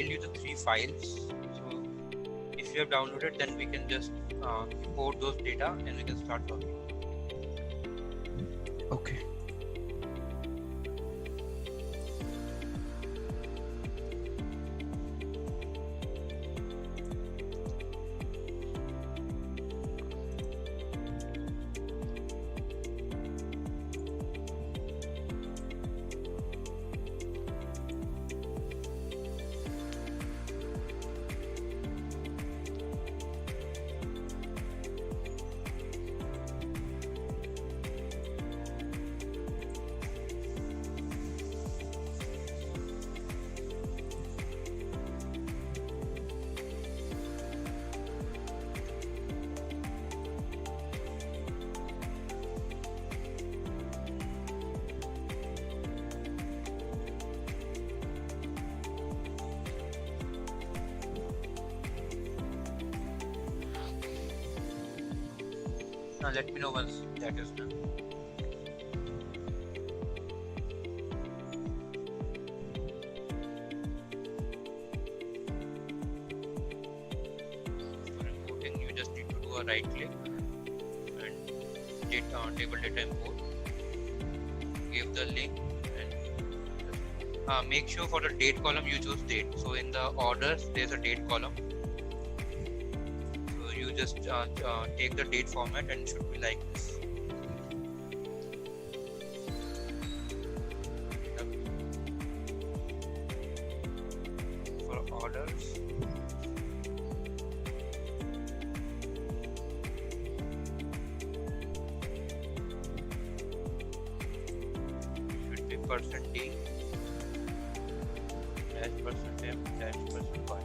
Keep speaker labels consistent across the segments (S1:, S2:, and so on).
S1: mailed you the 3 files. So if you have downloaded, then we can just import those data and we can start talking.
S2: Okay.
S1: Now let me know once that is done. For importing, you just need to do a right click and table data import. Give the link and make sure for the date column you choose date. So in the orders there's a date column. So you just take the date format and it should be like this. For orders, it should be %D dash %M dash %Y.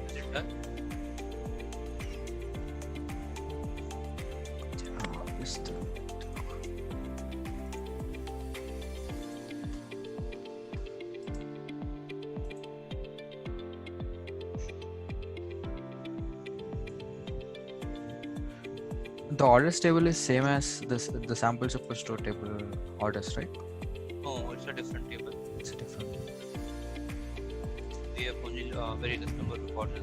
S1: Is it done?
S2: Just the orders table is same as this, the sample superstore table orders, right?
S1: No, it's a different table.
S2: It's a different.
S1: We have only very less number of orders.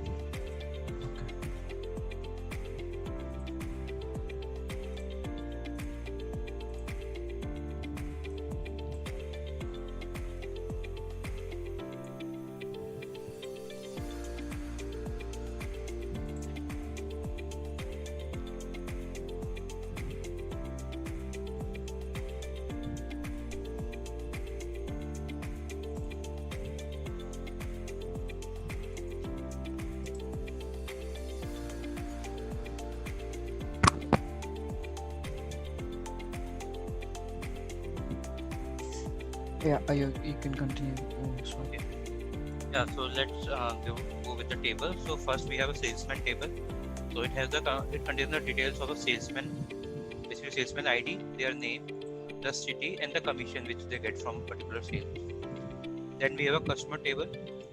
S2: Yeah, you can continue. Sorry.
S1: Yeah, so let's go with the table. So first we have a salesman table. So it has it contains the details of a salesman, basically salesman ID, their name, the city, and the commission which they get from particular sales. Then we have a customer table.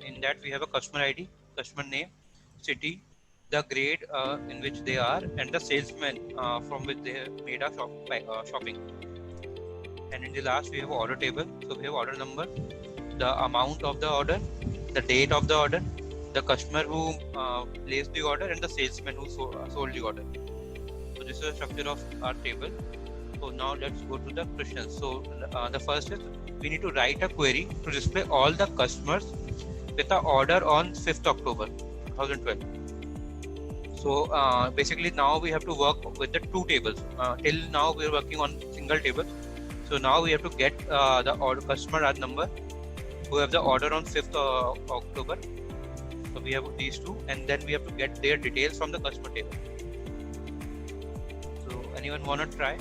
S1: In that we have a customer ID, customer name, city, the grade in which they are, and the salesman from which they made a shopping. And in the last we have order table. So we have order number, the amount of the order, the date of the order, the customer who placed the order, and the salesman who sold the order. So this is the structure of our table. So now let's go to the questions. So the first is we need to write a query to display all the customers with the order on 5th October 2012. So basically now we have to work with the two tables. Till now we are working on single table. So now we have to get the order customer ad number who have the order on 5th October. So we have these two, and then we have to get their details from the customer table. So anyone wanna try?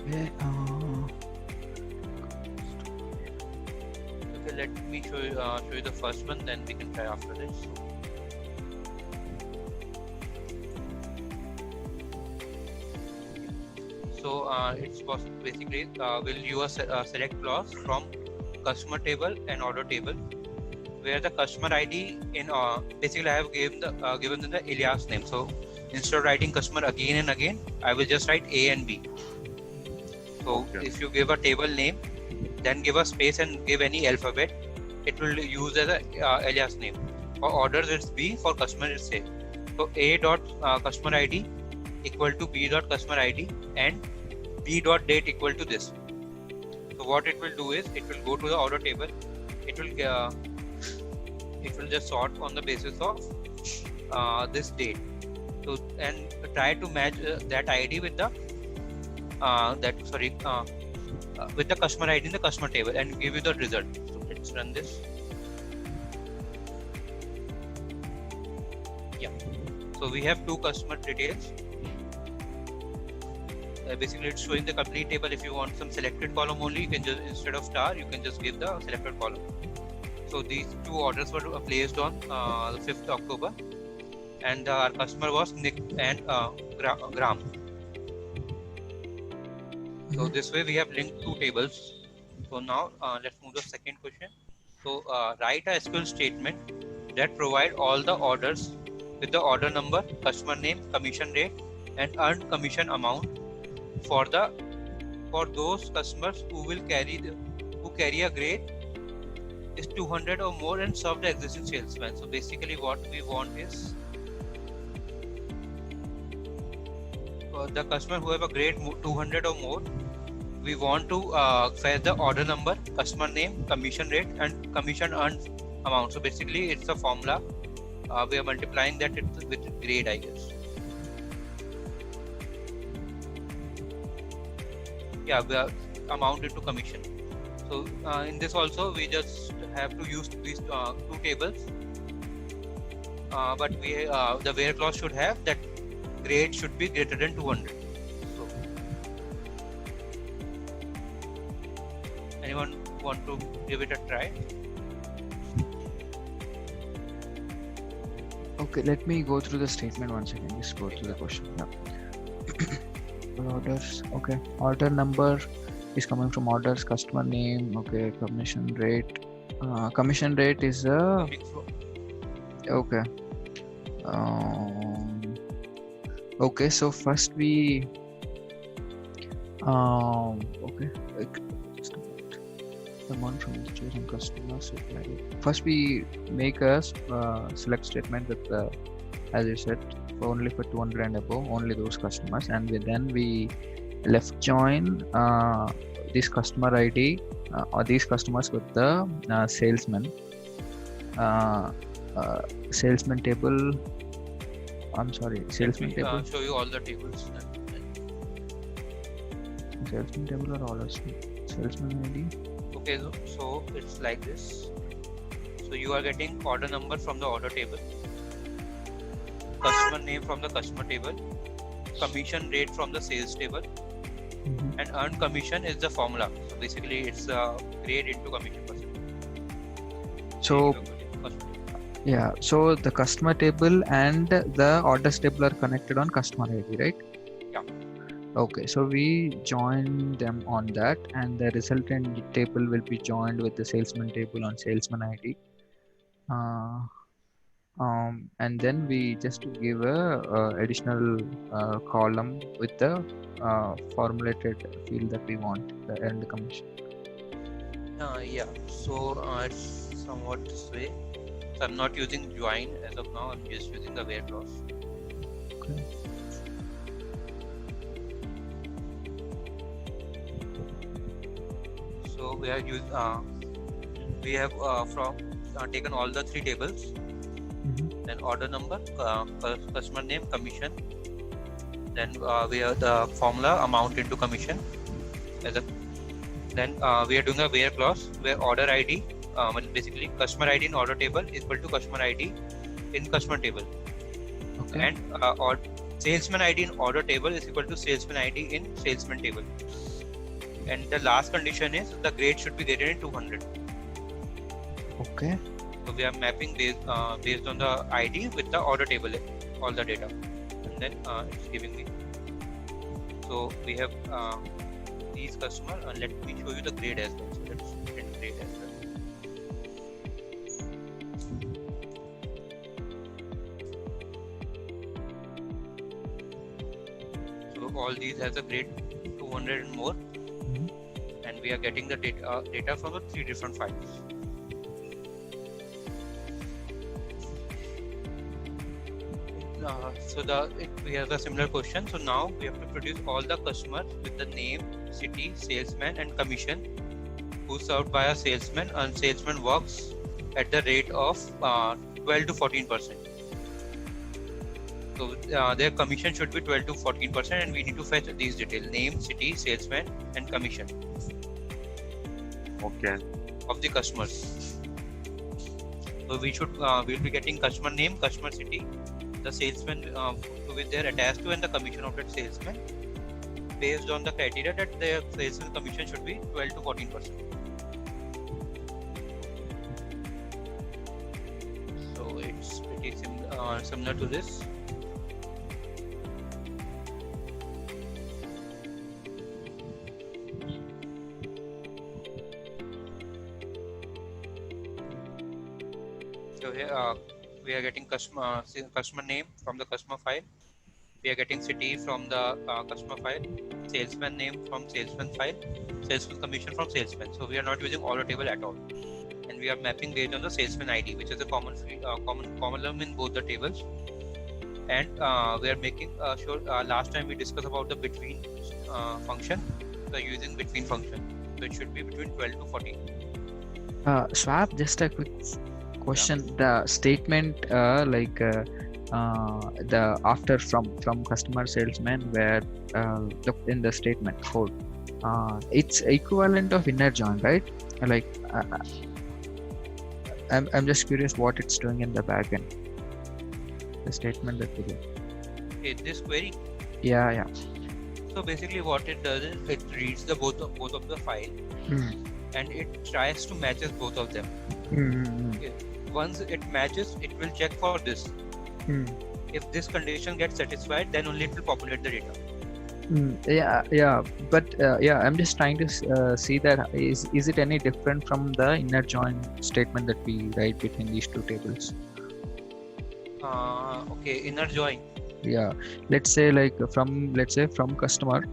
S2: Yeah,
S1: Okay, let me show you the first one, then we can try after this. So it's possible. Basically, we'll use a select clause from customer table and order table, where the customer ID in basically I have given the alias name. So instead of writing customer again and again, I will just write A and B. So if you give a table name, then give a space and give any alphabet, it will use as a alias name. For orders it's B, for customer it's A. So A dot customer ID equal to B dot customer ID, and B dot date equal to this. So what it will do is it will go to the order table. It will just sort on the basis of this date. So and try to match that ID with the with the customer ID in the customer table and give you the result. So let's run this. Yeah. So we have two customer details. Basically it's showing the complete table. If you want some selected column only, you can just, instead of star, you can just give the selected column. So these two orders were placed on the 5th October, and our customer was Nick and Graham. So this way we have linked two tables. So now let's move to the second question. So write a SQL statement that provide all the orders with the order number, customer name, commission rate, and earned commission amount for those customers who carry a grade is 200 or more and serve the existing salesman. So basically what we want is the customer who have a grade 200 or more, we want to fetch the order number, customer name, commission rate, and commission earned amount. So basically it's a formula. We are multiplying that with grade, I guess. Yeah, we are amount into commission. So in this also we just have to use these two tables, but we the where clause should have that grade should be greater than 200. So anyone want to give it a try?
S2: okay, let me go through the statement once again. Just go through the question. Yeah. Orders. Okay. Order number is coming from orders. Customer name. Okay. Commission rate. Commission rate is a. Okay. Okay. So first we. Okay. Amount from the chosen customers. First we make a select statement with the, as you said, only for 200 and above, only those customers, and then we left join this customer ID or these customers with the salesman salesman table. I'm sorry, salesman table.
S1: Show you all the tables.
S2: Salesman table or orders? Salesman ID.
S1: Okay, so it's like this. So you are getting order number from the order table, customer name from the customer table, commission rate from the sales table, and earned commission is the formula. So basically it's grade into commission percent.
S2: So yeah, so the customer table and the orders table are connected on customer ID, right?
S1: Yeah.
S2: Okay, so we join them on that, and the resultant table will be joined with the salesman table on salesman ID. Uh, and then we just give a additional column with the formulated field that we want, the earned commission.
S1: Yeah, so it's somewhat this way. So I'm not using join as of now, I'm just using the where clause.
S2: Okay.
S1: So we have used taken all the three tables, then order number, customer name, commission, then we have the formula amount into commission as a, then we are doing a where clause where order ID, basically customer ID in order table is equal to customer ID in customer table.
S2: Okay.
S1: And or salesman ID in order table is equal to salesman ID in salesman table. And the last condition is the grade should be greater than 200.
S2: Okay.
S1: So we are mapping based on the ID with the order table, all the data, and then it's giving me. So we have these customers, and let me show you the grade as well. So let's print grade as well. So all these has a grade 200 and more, and we are getting the data from the 3 different files. So we have a similar question. So now we have to produce all the customers with the name, city, salesman, and commission, who served by a salesman, and salesman works at the rate of 12 to 14%. So their commission should be 12 to 14%, and we need to fetch these details: name, city, salesman, and commission.
S3: Okay.
S1: Of the customers. So we'll be getting customer name, customer city, the salesman to be there attached to, and the commission of that salesman, based on the criteria that the salesman commission should be 12 to 14%. So it's pretty similar to this. So here we are getting customer name from the customer file. We are getting city from the customer file, salesman name from salesman file, salesman commission from salesman. So we are not using order table at all, and we are mapping based on the salesman ID, which is a common column in both the tables. And we are making sure. Last time we discussed about the between function. So using between function, so it should be between 12 to 14.
S2: Swap, just a quick question. The statement the after from customer salesman, where look in the statement code, it's equivalent of inner join, right? Like I'm just curious what it's doing in the backend, the statement that we do.
S1: Okay, this query.
S2: Yeah.
S1: So basically what it does is it reads the both of the file, and it tries to matches both of them. Okay. Once it matches, it will check for this. If this condition gets satisfied, then only it will populate the data.
S2: Yeah, but I'm just trying to see that is it any different from the inner join statement that we write between these two tables?
S1: Okay, inner join.
S2: Yeah, let's say from customer,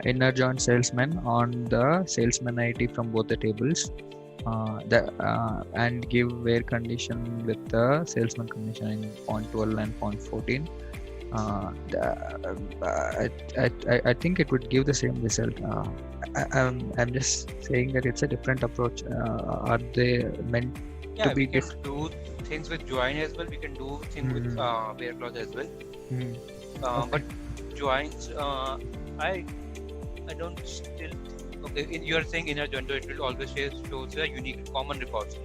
S2: inner join salesman on the salesman ID from both the tables, and give where condition with the salesman commission in point 12 and point 14. I think it would give the same result. I'm just saying that it's a different approach. Are they meant to be
S1: different? Do things with join as well. We can do things with where clause as well.
S2: Okay.
S1: But joins, I don't still. Okay, you are saying inner join, so it will always shows the unique common records.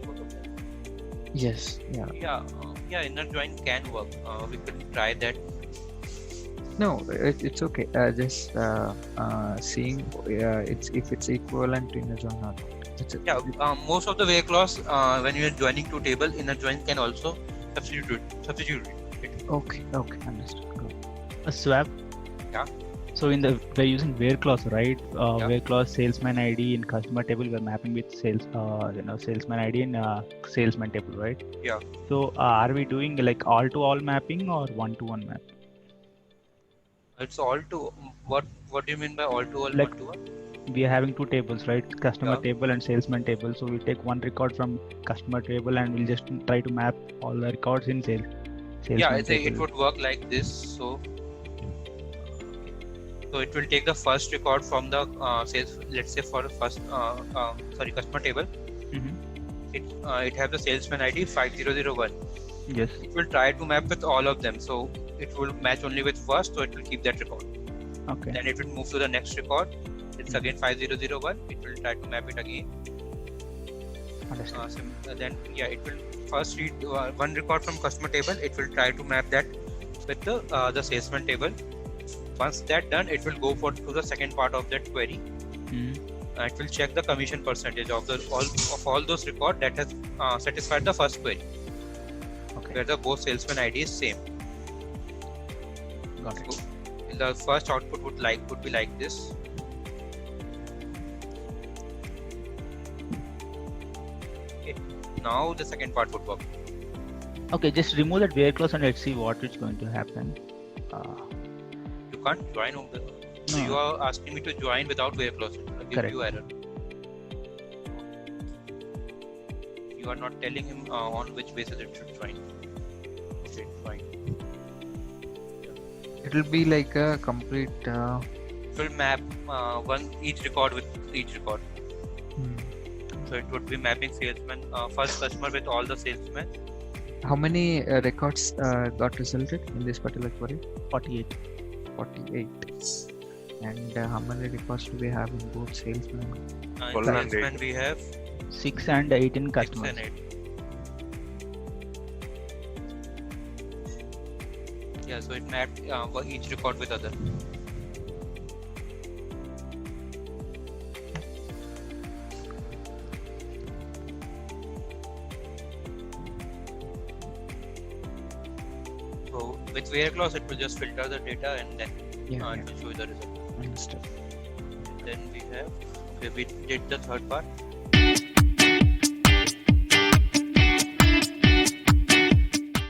S2: Yes. Yeah.
S1: Yeah. Inner join can work. We can try that.
S2: No, it's okay. Just seeing if it's equivalent to inner join or not.
S1: Most of the where clause, when you are joining two tables, inner join can also substitute it.
S2: Okay, understood.
S4: A swap.
S1: Yeah.
S3: So we're using where clause, right?
S1: Yeah.
S3: Where clause salesman ID in customer table, we're mapping with salesman ID in salesman table, right?
S1: Yeah.
S3: So are we doing like all to all mapping or one to one mapping?
S1: It's all to what do you mean by all to all,
S3: Like-
S1: one to one?
S3: We are having two tables, right? Customer
S1: Yeah.
S3: table and salesman table. So we take one record from customer table and we'll just try to map all the records in salesman
S1: Yeah, I think it
S3: table.
S1: would work like this. So it will take the first record from the sales, let's say for the first customer table.
S3: Mhm.
S1: It have the salesman ID 5001.
S3: Yes.
S1: It will try to map with all of them, so it will match only with first, so it will keep that record.
S3: Okay.
S1: Then it will move to the next record. It's again 5001. It will try to map it again.
S3: Understood.
S1: Then it will first read one record from customer table. It will try to map that with the salesman table. Once that done, it will go to the second part of that query.
S3: Mhm.
S1: It will check the commission percentage of all those records that has satisfied the first query,
S3: Okay.
S1: where the both salesman ID is same.
S3: Got it.
S1: The first output would be like this. Okay. Now the second part would work.
S3: Okay, just remove that where clause and let's see what is going to happen.
S1: You can't join over the. So
S3: No.
S1: you are asking me to join without where clause. It will give
S3: Correct.
S1: you error. You are not telling him on which basis it should join. Okay, fine.
S2: It will be like a complete.
S1: It will map each record with each record. So it would be mapping salesman first customer with all the salesmen.
S2: How many records got resulted in this particular query?
S3: 48.
S2: 48. And how many records do we have in both salesman?
S1: In
S4: 12 and
S1: salesman we have
S3: 6 and 8 in
S1: 6
S3: customers.
S1: and 8. Yeah, so it mapped each record with other. So with where clause, it will just filter the data and then
S2: Yeah,
S1: it will show you the result.
S2: understood.
S1: Then we have we did the third part.